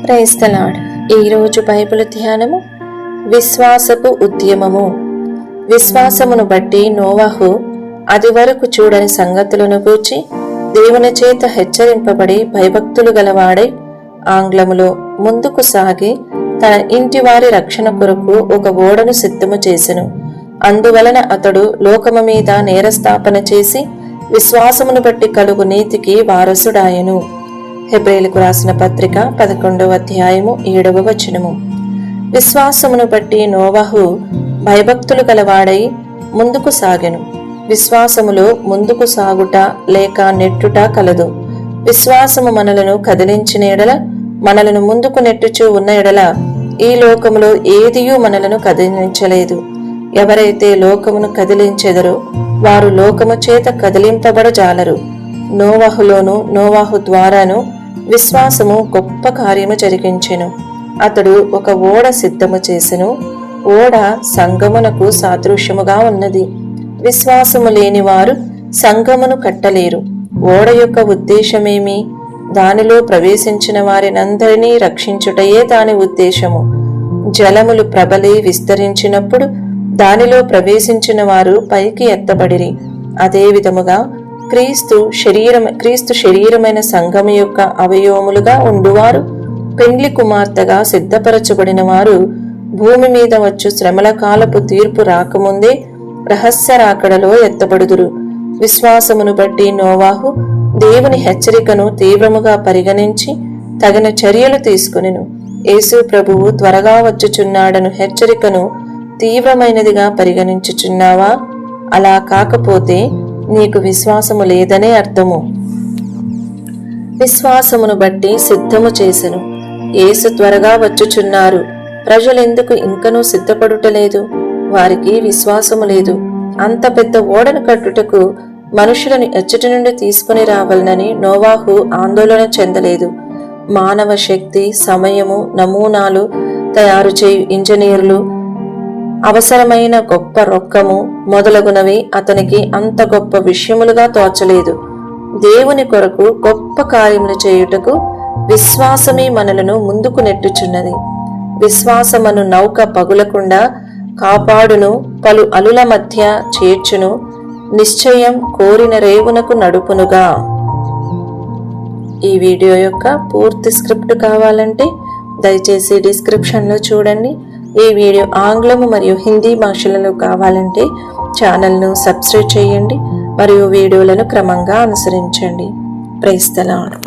Praise the lord. ఈరోజు Bible ధ్యానము విశ్వాసపు ఉద్యమము. విశ్వాసమును బట్టి నోవాహు అది వరకు చూడని సంగతులను గూర్చి దేవుని చేత హెచ్చరింపబడి భయభక్తులు గలవాడై ఆంగ్లములో ముందుకు సాగి తన ఇంటి వారి రక్షణ కొరకు ఒక ఓడను సిద్ధము చేసెను. అందువలన అతడు లోకము మీద నేరస్థాపన చేసి విశ్వాసమును బట్టి కలుగు నీతికి వారసుడాయెను. హెబ్రేయులకు రాసిన పత్రిక 11వ అధ్యాయము 7వ వచనము. విశ్వాసమును బట్టి నోవాహు భయభక్తులు గలవాడై ముందుకు సాగెను. విశ్వాసములో ముందుకు సాగుట లేక నెట్టుట కలదు. విశ్వాసము మనలను కదిలించిన ఎడల, మనలను ముందుకు నెట్టుచూ ఉన్న ఎడల ఈ లోకములో ఏదియూ మనలను కదిలించలేదు. ఎవరైతే లోకమును కదిలించెదరో వారు లోకము చేత కదిలింపబడజాలరు. నోవాహులోను నోవాహు ద్వారాను విశ్వాసము గొప్ప కార్యము జరిగించెను. అతడు ఒక ఓడ సిద్ధము చేసెను. ఓడ సంగమునకు సాదృశ్యముగా ఉన్నది. విశ్వాసము లేని వారు సంగమును కట్టలేరు. ఓడ యొక్క ఉద్దేశమేమి? దానిలో ప్రవేశించిన వారినందరినీ రక్షించుటయే దాని ఉద్దేశము. జలములు ప్రబలి విస్తరించినప్పుడు దానిలో ప్రవేశించిన వారు పైకి ఎత్తబడిరి. అదే విధముగా క్రీస్తు శరీరమైన సంఘము యొక్క అవయవములుగా ఉండువారు, పెండ్లి కుమార్తెగా సిద్ధపరచబడిన వారు భూమి మీద వచ్చు శ్రమల కాలపు తీర్పు రాకముందే రహస్య రాకడలో ఎత్తబడుదురు. విశ్వాసమును బట్టి నోవాహు దేవుని హెచ్చరికను తీవ్రముగా పరిగణించి తగిన చర్యలు తీసుకొనెను. యేసు ప్రభువు త్వరగా వచ్చుచున్నాడను హెచ్చరికను తీవ్రమైనదిగా పరిగణించుచున్నావా? అలా కాకపోతే నీకు విశ్వాసము లేదనే అర్థము. విశ్వాసమును బట్టి సిద్ధము చేసెను. యేసు త్వరగా వచ్చుచున్నారు. ప్రజలెందుకు ఇంకనూ సిద్ధపడుటలేదు? వారికి విశ్వాసము లేదు. అంత పెద్ద ఓడను కట్టుటకు మనుషులను ఎచ్చటి నుండి తీసుకుని రావాలని నోవాహు ఆందోళన చెందలేదు. మానవ శక్తి, సమయము, నమూనాలు తయారు చేయు ఇంజనీర్లు, అవసరమైన గొప్ప రొక్కము మొదలగునవి అతనికి అంత గొప్ప విషయములుగా తోచలేదు. దేవుని కొరకు గొప్ప కార్యములు చేయుటకు విశ్వాసమే మనలను ముందుకు నెట్టుచున్నది. విశ్వాసమను నౌక పగులకుండా కాపాడును, పలు అలుల మధ్య చేర్చును, నిశ్చయం కోరిన రేవునకు నడుపునుగా. ఈ వీడియో యొక్క పూర్తి స్క్రిప్ట్ కావాలంటే దయచేసి డిస్క్రిప్షన్లో చూడండి. ఈ వీడియో ఆంగ్లము మరియు హిందీ భాషలలో కావాలంటే ఛానల్ను సబ్స్క్రైబ్ చేయండి మరియు వీడియోలను క్రమంగా అనుసరించండి. Praise the lord.